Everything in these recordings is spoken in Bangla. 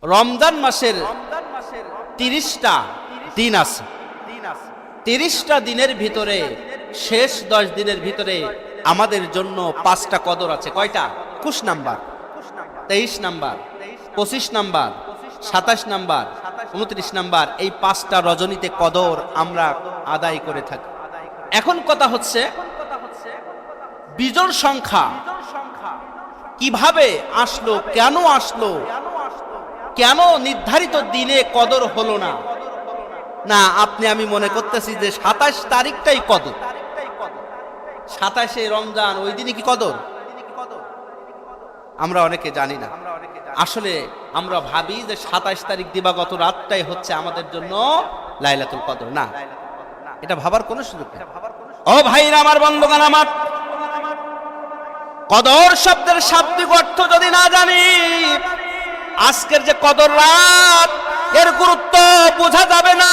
রমজান মাসের 30টা দিন আছে। 30টা দিনের ভিতরে শেষ 10 দিনের ভিতরে আমাদের জন্য 5টা কদর আছে। কয়টা? 21 number, 23 number, 25 number, 27 number, 29 number, এই 5টা রজনীতে কদর আমরা আদায় করে থাকি। এখন কথা হচ্ছে বিজোড় সংখ্যা কিভাবে আসলো, কেন আসলো, কেন নির্ধারিত দিনে কদর হলো না? না, আপনি আমি মনে করতেছি যে 27 তারিখটাই কদর, 27শে রমজান, ওই দিনই কি কদর? আমরা অনেকে জানি না। আসলে আমরা ভাবি যে 27 তারিখ দিবাগত রাতটাই হচ্ছে আমাদের জন্য লাইলাতুল কদর। না, এটা ভাবার কোনো সুযোগ নেই। ও ভাইরা আমার, বন্ধুগণ আমার, কদর শব্দের শাব্দিক অর্থ যদি না জানি, আজকের যে কদর রাত, এর গুরুত্ব বোঝা যাবে না।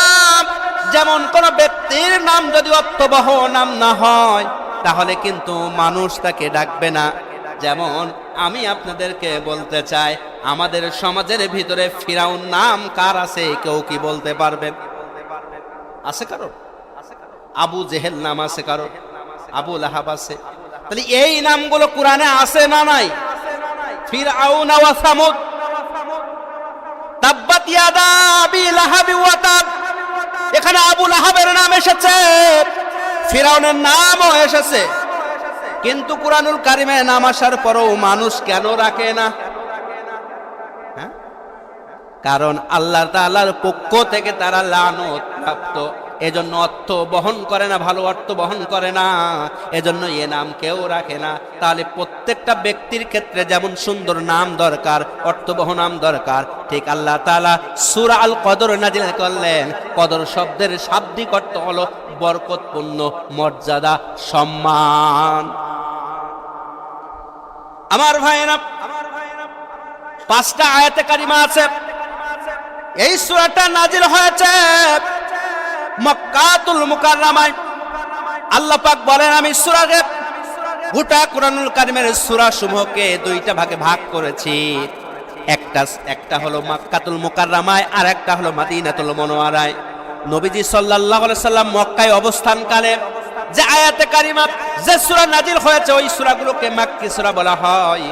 যেমন কোন ব্যক্তির নাম যদি অর্থবহ নাম না হয়, তাহলে কিন্তু মানুষ তাকে ডাকবে না। যেমন আমি আপনাদেরকে বলতে চাই, আমাদের সমাজের ভিতরে ফিরাউন নাম কার আছে? কেউ কি বলতে পারবেন? আছে কারো? আবু জেহেল নাম আছে কারো? আবু লাহাব আছে? তাহলে এই নামগুলো কোরআনে আছে না নাই? ফিরআউন ওয়া সামুদ, তাব্বাত ইয়াদা আবি লাহাব ওয়া তাব, এখানে আবু লাহাবের নাম এসেছে, ফিরআউনের নামও এসেছে। কিন্তু কুরআনুল কারিমে নাম আসার পরও মানুষ কেন রাখে না? কারণ আল্লাহ তাআলার পক্ষ থেকে তারা লানত প্রাপ্ত, এজন্য অর্থ বহন করে না, ভালো অর্থ বহন করে না, এজন্য এ নাম কেউ রাখে না। তাহলে প্রত্যেকটা ব্যক্তির ক্ষেত্রে যেমন সুন্দর নাম দরকার, অর্থবহ নাম দরকার, ঠিক আল্লাহ তাআলা সূরা আল কদর নাজিল করলেন। কদর শব্দের শাব্দিক অর্থ হলো বরকতপূর্ণ, মর্যাদা, সম্মান। আমার ভাইয়েরা, 5টা আয়াতে কারিমা আছে। এই সূরাটা নাজিল হয়েছে মক্কাতুল মুকাররমায়। আল্লাহ পাক বলেন, আমি সূরাকে, গোটা কুরআনুল কারীমের সূরা সমূহকে 2টা ভাগে ভাগ করেছি। একটা হলো মক্কাতুল মুকাররমায়, আর একটা হলো মদিনাতুল মুনাওয়ারায়। নবীজি সাল্লাল্লাহু আলাইহি সাল্লাম মক্কায় অবস্থানকালে যে আয়াতে কারিমা, যে সূরা নাজিল হয়েছে, ওই সূরাগুলোকে মাক্কি সূরা বলা হয়।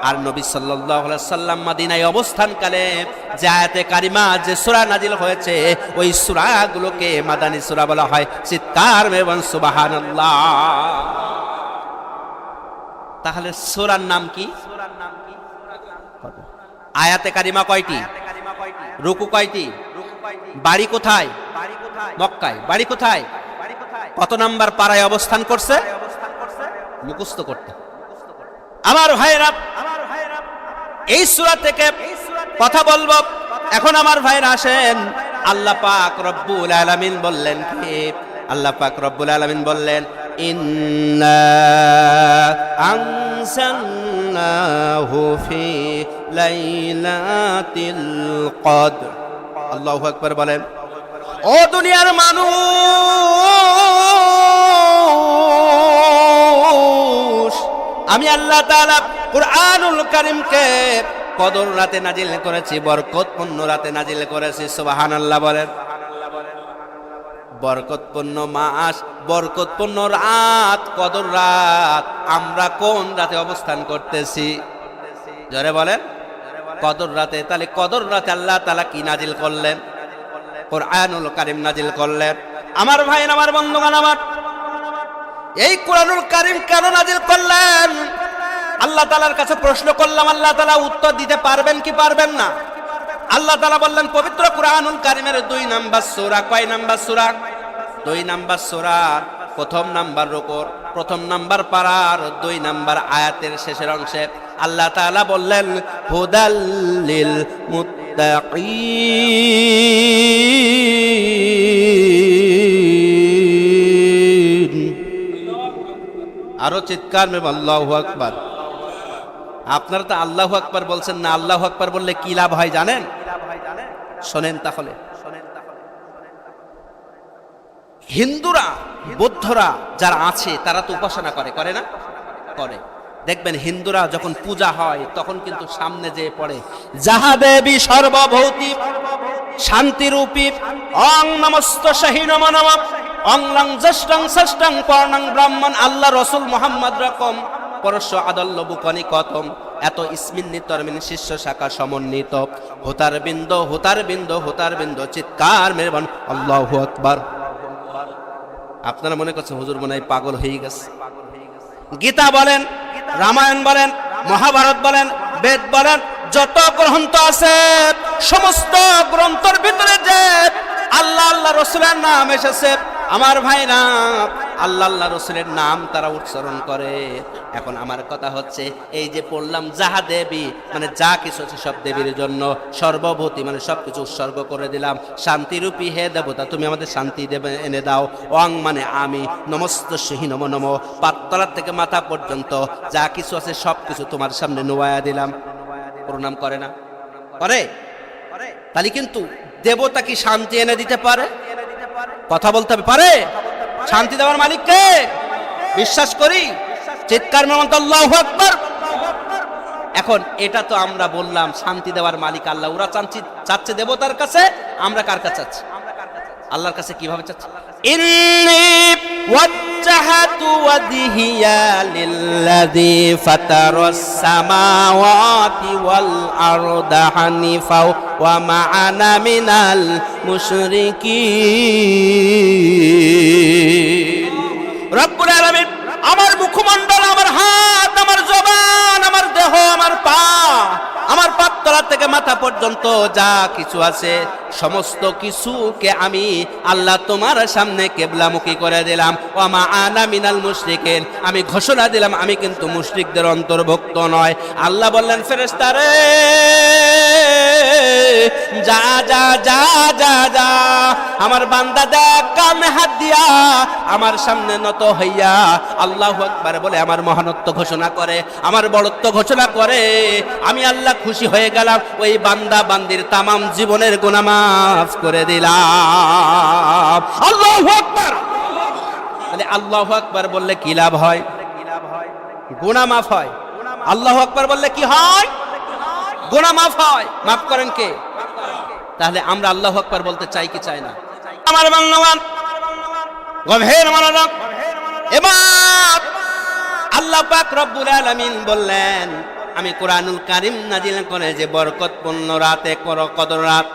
আর নবী সাল্লাল্লাহু আলাইহি সাল্লাম মদিনায় অবস্থানকালে যে আয়াতে কারিমা, যে সূরা নাজিল হয়েছে, ওই সূরাগুলোকে মাদানী সূরা বলা হয়। চিৎকার মেবন সুবহানাল্লাহ। তাহলে সূরার নাম কি? আয়াতে কারিমা কয়টি? রুকু কয়টি? বাড়ি কোথায়? মক্কায়। বাড়ি কোথায়? কত নাম্বার পারায় অবস্থান করছে? মুখস্থ করতে। আমার ভাইরা, এই সূরা থেকে কথা বলবো। এখন আমার ভাইরা আসেন, আল্লাহ পাক রব্বুল আলামিন বললেন কি? আল্লাহ পাক রব্বুল আলামিন বললেন, ইন্না আনসালনাহু ফি লাইলাতিল কদর। আল্লাহু আকবার বলেন। ও দুনিয়ার মানুষ, আমি আল্লাহ তাআলা কুরআনুল কারীমকে কদর রাতে নাজিল করেছি, বরকতপূর্ণ রাতে নাজিল করেছি। সুবহানাল্লাহ বলেন। বরকতপূর্ণ মাস, বরকতপূর্ণ রাত, কদর রাত। আমরা কোন রাতে অবস্থান করতেছি? জোরে বলেন। কদর রাতে। তাহলে কদর রাতে আল্লাহ তাআলা কি নাজিল করলেন? কুরআনুল কারীম নাজিল করলেন। আমার ভাই, আমার বন্ধুগণ আমার, এই কুরআনুল কারীম কেন নাজিল করলেন? আল্লাহ তাআলার কাছে প্রশ্ন করলাম, আল্লাহ তাআলা উত্তর দিতে পারবেন কি পারবেন না? আল্লাহ তাআলা বললেন, পবিত্র কুরআনুল কারীমের 2 নাম্বার সূরা। কয় নাম্বার সূরা? 2 নাম্বার সূরা, প্রথম নাম্বার রুকুর, প্রথম নাম্বার পারার 2 নাম্বার আয়াতের শেষের অংশে আল্লাহ তাআলা বললেন, হুদাল লিল মুত্তাকিন। আরো চিৎকার মে আল্লাহু আকবার। আপনারা তো আল্লাহু আকবার বলছেন না। আল্লাহু আকবার বললে কি লাভ হয় জানেন? শোনেন তাহলে। হিন্দুরা, বৌদ্ধরা যারা আছে, তারা তো উপাসনা করে, করে না? করে। দেখবেন হিন্দুরা যখন পূজা হয় তখন কিন্তু সামনে যে পড়ে যাহা দেবী সর্বভৌতি শান্তিরূপী অং নমস্তস্যহি নমো নমঃ অং লং জ্যেষ্ঠং ষষ্ঠং পর্ণং ব্রাহ্মণ আল্লাহ রসুল মোহাম্মদ রকম পরশ আদল্য বুকনি কথম এত ইসমিন্নি তরমিন শিষ্য শাখা সমন্বিত হোতার বিন্দ হোতার বিন্দ হোতার বিন্দ চিৎকার মেরবান আল্লাহু আকবার। আপনারা মনে করছেন হুজুর মনে হয় পাগল হয়ে গেছে। গীতা বলেন, রামায়ণ বলেন, মহাভারত বলেন, বেদ বলেন, যত গ্রন্থ আছে সমস্ত গ্রন্থের ভিতরে যে আল্লাহ আল্লাহ রসুলের নাম এসেছে, আমার ভাইরা আল্লাহ আল্লাহ রসুলের নাম তারা উচ্চারণ করে। এখন আমার কথা হচ্ছে এই যে পড়লাম যাহা দেবী মানে যা কিছু আছে সব দেবীর জন্য, সর্বভূতি মানে সবকিছু উৎসর্গ করে দিলাম, শান্তিরূপী হে দেবতা তুমি আমাদের শান্তি দেবে এনে দাও, অং মানে আমি, নমস্তস্যহি নমো নমঃ পাততলার থেকে মাথা পর্যন্ত যা কিছু আছে সবকিছু তোমার সামনে নোয়ায়া দিলাম। প্রণাম করে না? করে? তাহলে কিন্তু দেবতা কি শান্তি এনে দিতে পারে? কথা বলতে হবে, পারে? শান্তি দেওয়ার মালিক কে? বিশ্বাস করি, চিৎকার মেমন্ত আল্লাহু আকবার। এখন এটা তো আমরা বললাম শান্তি দেওয়ার মালিক আল্লাহ, ওরা চাচ্ছে দেবতার কাছে, আমরা কার কাছে চাচ্ছি? আল্লাহর কাছে। কিভাবে চাচ্ছি? ইন্নী ওয়াজ্জাহাতু ওয়াজহিয়া লিল্লাযী ফাতারাস সামাওয়াতি ওয়াল আরদা হানিফা ওয়া মা আনা মিনাল মুশরিকিন। রব্বুল আলামিন আমার মুখমণ্ডল, আমার হাত, আমার জবান, আমার দেহ, আমার পা, আমার পাততলা থেকে মাথা পর্যন্ত যা কিছু আছে সমস্ত কিছুকে আমি আল্লাহ তোমার সামনে কিবলামুখী করে দিলাম। ওয়া মা আনা মিনাল মুশরিকিন, আমি ঘোষণা দিলাম আমি কিন্তু মুশরিকদের অন্তর্ভুক্ত নয়। আল্লাহ বললেন ফেরেশতারে যা যা যা যা যা, আমার বান্দা দেখ কানে হাত দিয়া আমার সামনে নত হইয়া আল্লাহু আকবার বলে আমার মহানত্ব ঘোষণা করে, আমার বড়ত্ব ঘোষণা করে। আমি আল্লাহ খুশি হয়ে গেলাম, ওই বান্দা বান্দির তামাম জীবনের গুনাহ মাফ করে দিলাম। আল্লাহু আকবার। তাহলে আল্লাহু আকবার বললে কি লাভ হয়? গুনাহ মাফ হয়। আল্লাহু আকবার বললে কি হয়? গুনাহ মাফ হয়। মাফ করেন কে? তাহলে আমরা আল্লাহু আকবার বলতে চাই কি চাই না? আমার বান্দাগণ গভীর মনোযোগ। এবার আল্লাহ পাক রব্বুল আলামিন বললেন আমি কোরআনুল কারীম নাজিল করে যে বরকতপূর্ণ রাতে কদর রাত,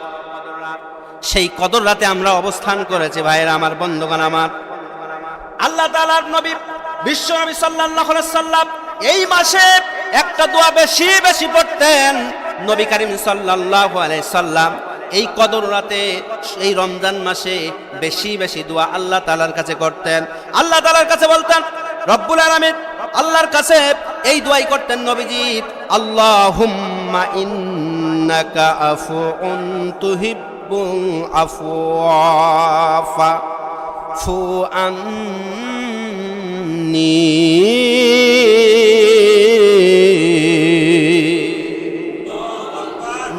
সেই কদর রাতে আমরা অবস্থান করেছি। ভাইরা আমার, বন্ধুগণ আমার, আল্লাহ তাআলার নবী বিশ্ব নবী সাল্লাল্লাহু আলাইহি সাল্লাম এই মাসে একটা দোয়া বেশি বেশি পড়তেন। নবী করিম সাল্লাল্লাহু আলাইহি সাল্লাম এই কদর রাতে এই রমজান মাসে বেশি বেশি দোয়া আল্লাহ তাআলার কাছে করতেন। আল্লাহ তাআলার কাছে বলতেন, রব্বুল আলামিন আল্লাহর কাছে এই দোয়াই করতেন নবীজি, আল্লাহুম্মা ইন্নাকা আফুউন তুহিব্বুল আফওয়া ফাফু আন্নী।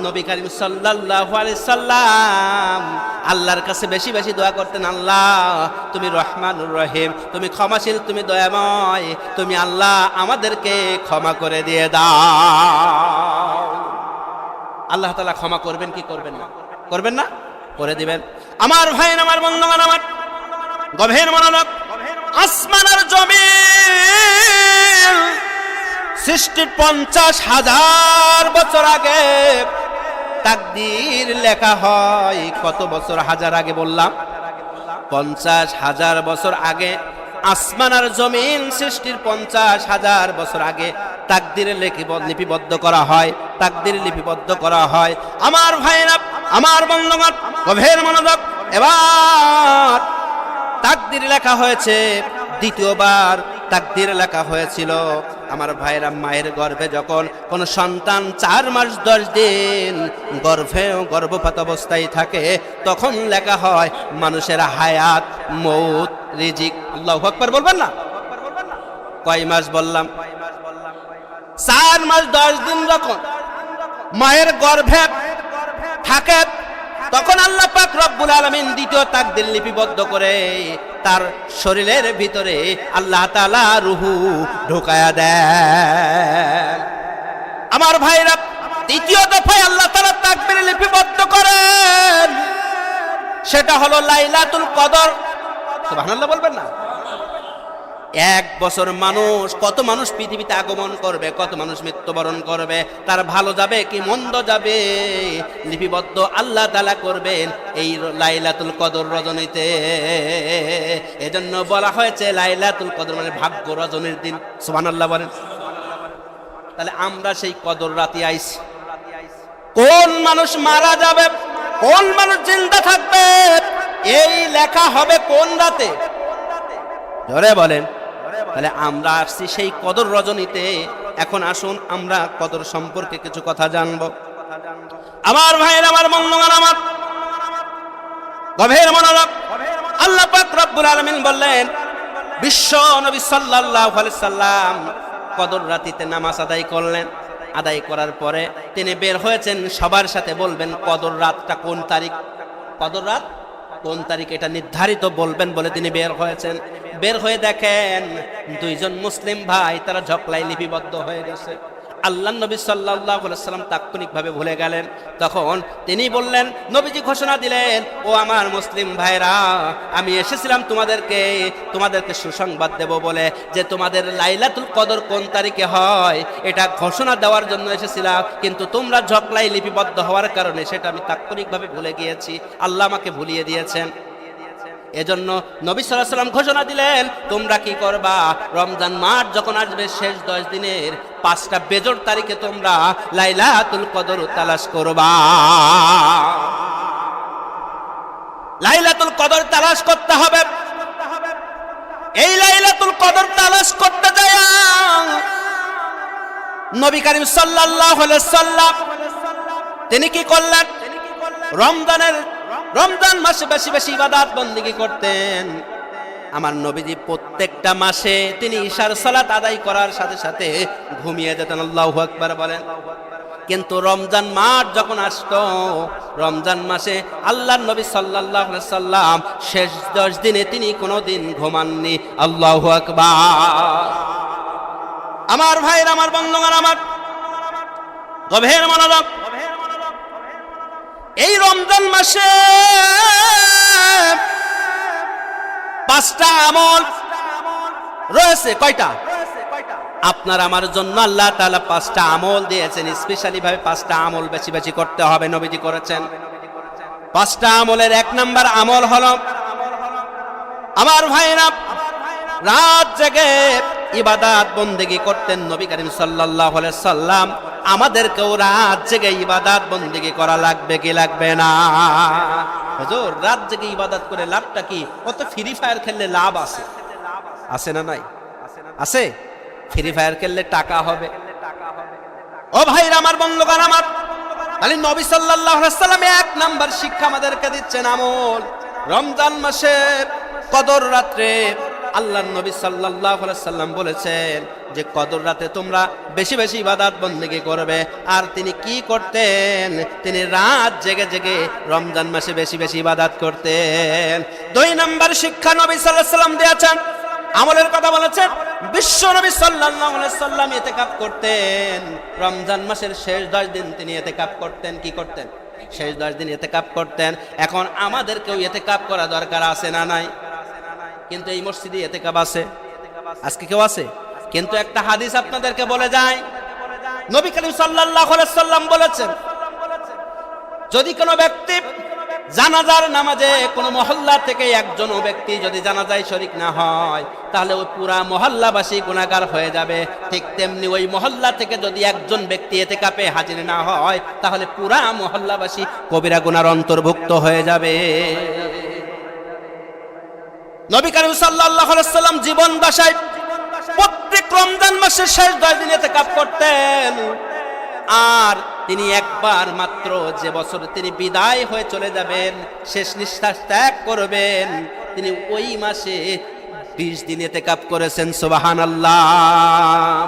নবী করিম সাল্লাল্লাহু আলাইহি সাল্লাম আল্লাহর কাছে বেশি বেশি দোয়া করতেন, আল্লাহ তুমি রহমানুর রহিম, তুমি ক্ষমাশীল, তুমি দয়াময়, তুমি আল্লাহ আমাদেরকে ক্ষমা করে দিয়ে দাও। আল্লাহ তাআলা ক্ষমা করবেন কি করবেন না? করবেন না? করে দিবেন। আমার ভাই, আমার বন্ধুগণ আমার, গভীর মনোযোগ। আসমান আর জমিন সৃষ্টির 50,000 বছর আগে তাকদীর লেখা হয়। কত বছর? হাজার আগে বললাম, 50,000 বছর আগে আসমান আর জমিন সৃষ্টির 50,000 বছর আগে তাকদীরে লিপিবদ্ধ করা হয়, তাকদীর লিপিবদ্ধ করা হয়। আমার ভাইরা, আমার বন্ধুগণ গভীর মনোযোগ। এবার তাকদীর লেখা হয়েছে, দ্বিতীয়বার তাকদীর লেখা হয়েছিল আমার ভাইরা মায়ের গর্ভে যখন কোন সন্তান 4 মাস 10 দিন গর্ভপাত অবস্থায় থাকে, তখন লেখা হয় মানুষের হায়াত, মৌত, রিজিক। আল্লাহু আকবার বলবেন না? কয় মাস বললাম? 4 মাস 10 দিন যখন মায়ের গর্ভে থাকে, তখন আল্লাহ পাক রব্বুল আলামিন দ্বিতীয় তাকদীর লিপিবদ্ধ করে তার শরীরের ভিতরে আল্লাহ তাআলা রূহু ঢোকায়া দেন। আমার ভাইরা, তৃতীয় দফায় আল্লাহ তাআলা তাকদীর লিপিবদ্ধ করেন, সেটা হলো লাইলাতুল কদর। সুবহানাল্লাহ বলবেন না? 1 বছর মানুষ, কত মানুষ পৃথিবীতে আগমন করবে, কত মানুষ মৃত্যুবরণ করবে, তার ভালো যাবে কি মন্দ যাবে লিপিবদ্ধ আল্লাহ তাআলা করবেন এই লাইলাতুল কদর রজনীতে। এজন্য বলা হয়েছে লাইলাতুল কদর মানে ভাগ্য রজনীর দিন। সুবহানাল্লাহ বলেন। তাহলে আমরা সেই কদর রাতে আইছি। কোন মানুষ মারা যাবে, কোন মানুষ জিন্দা থাকবে, এই লেখা হবে কোন রাতে? জোরে বলেন। তাহলে আমরা আসছি সেই কদর রজনীতে। এখন আসুন আমরা কদর সম্পর্কে কিছু কথা জানবো। আমার ভাইয়ের, আমার বন্ধুগণ, আমার গভীর মনোযোগ। আল্লাহ পাক রব্বুল আলামিন বললেন, বিশ্ব নবী সাল্লাল্লাহু আলাইহি সাল্লাম কদর রাতিতে নামাজ আদায় করলেন। আদায় করার পরে তিনি বের হয়েছেন, সবার সাথে বলবেন কদর রাতটা কোন তারিখ, কদর রাত কোন তারিখ এটা নির্ধারিত বলবেন বলে তিনি বের হয়েছেন। বের হয়ে দেখেন 2 জন মুসলিম ভাই তারা ঝকলাই লিপিবদ্ধ হয়ে গেছে। আল্লাহ নবী সাল্লাল্লাহু আলাইহি সাল্লাম তাৎক্ষণিকভাবে ভুলে গেলেন। তখন তিনি বললেন, নবীজি ঘোষণা দিলেন, ও আমার মুসলিম ভাইরা, আমি এসেছিলাম তোমাদেরকে সুসংবাদ দেব বলে যে তোমাদের লাইলাতুল কদর কোন তারিখে হয় এটা ঘোষণা দেওয়ার জন্য এসেছিলাম, কিন্তু তোমরা ঝকলাই লিপিবদ্ধ হওয়ার কারণে সেটা আমি তাৎক্ষণিকভাবে ভুলে গিয়েছি, আল্লাহ আমাকে ভুলিয়ে দিয়েছেন। এজন্য নবী সাল্লাল্লাহু আলাইহি সাল্লাম ঘোষণা দিলেন, তোমরা কি করবা, রমজান মাস যখন আসবে শেষ 10 দিনের 5টা বেজোড় তারিখে তোমরা লাইলাতুল কদর তালাশ করবা। লাইলাতুল কদর তালাশ করতে হবে। এই লাইলাতুল কদর তালাশ করতে যায় নবী করিম সাল্লাল্লাহু আলাইহি সাল্লাম তিনি কি করলেন, রমজান মাসে বেশি বেশি ইবাদত বন্দেগী করতেন। আমার নবীজি প্রত্যেকটা মাসে তিনি ইশার সালাত আদায় করার সাথে সাথে ঘুমিয়ে যেতেন। আল্লাহু আকবার বলেন। কিন্তু রমজান মাস যখন আসতো, রমজান মাসে আল্লাহর নবী সাল্লাল্লাহু আলাইহি সাল্লাম শেষ 10 দিনে তিনি কোনোদিন ঘুমাননি। আল্লাহু আকবার। আমার ভাইরা, আমার বন্ধুগণ, আমার গভীর মনোযোগ। এই রমজান মাসে 5টা আমল রয়েছে। কয়টা? আপনার আমার জন্য আল্লাহ তাআলা 5টা আমল দিয়েছেন, স্পেশালি ভাবে 5টা আমল বেশি বেশি করতে হবে, নবীজি করেছেন। 5টা আমলের 1 নাম্বার আমল হলো, আমার ভাইরা, রাত জেগে ইবাদত বন্দেগী করতেন নবী করিম সাল্লাল্লাহু আলাইহি সাল্লাম। আমাদেরকেও রাত জেগে ইবাদত বন্দেগী করা লাগবে কি লাগবে না? হুজুর, রাত জেগে ইবাদত করে লাভটা কি? ও তো ফ্রি ফায়ার খেললে লাভ আছে, আছে না নাই? আছে। ফ্রি ফায়ার খেললে টাকা হবে। ও ভাইরা, আমার বন্ধুগণ, আমার তাহলে নবী সাল্লাল্লাহু আলাইহি সাল্লাম 1 নাম্বার শিক্ষা আমাদেরকে দিচ্ছেন আমল। রমজান মাসে কদর রাতে আল্লাহর নবী সাল্লাল্লাহু আলাইহি সাল্লাম বলেছেন যে কদর রাতে তোমরা বেশি বেশি ইবাদত বন্দেগী করবে। আর তিনি কি করতেন? তিনি রাত জেগে জেগে রমজান মাসে বেশি বেশি ইবাদত করতেন। 2 নাম্বার শিক্ষা নবী সাল্লাল্লাহু আলাইহি সাল্লাম দিয়েছেন, আমলের কথা বলেছেন। বিশ্ব নবী সাল্লাল্লাহু আলাইহি সাল্লাম ইতিকাফ করতেন। রমজান মাসের শেষ 10 দিন তিনি ইতিকাফ করতেন। কি করতেন? শেষ 10 দিন ইতিকাফ করতেন। এখন আমাদেরকেও ইতিকাফ করা দরকার আছে না নাই? কিন্তু এই মসজিদে ইতিকাফ আছে, আজকে কেউ আছে? কিন্তু একটা হাদিস আপনাদেরকে বলে যায়, নবী করিম সাল্লাল্লাহু আলাইহি সাল্লাম বলেছেন, যদি কোনো ব্যক্তি জানাজার নামাজে কোনো মহল্লা থেকে একজন ব্যক্তি যদি জানাজায় শরীক না হয়, তাহলে ওই পুরা মহল্লাবাসী গুনাহগার হয়ে যাবে। ঠিক তেমনি ওই মহল্লা থেকে যদি একজন ব্যক্তি ইতিকাফে হাজির না হয়, তাহলে পুরা মহল্লাবাসী কবিরা গুনার অন্তর্ভুক্ত হয়ে যাবে। নবী করিম সাল্লাল্লাহু আলাইহি সাল্লাম জীবন দশায় প্রত্যেক রমজান মাসের শেষ 10 দিন ইতিকাফ করতেন। আর তিনি একবার মাত্র, যে বছর তিনি বিদায় হয়ে চলে যাবেন, শেষ নিঃশ্বাস ত্যাগ করবেন, তিনি ওই মাসে 20 দিন ইতিকাফ করেছেন। সুবহানাল্লাহ।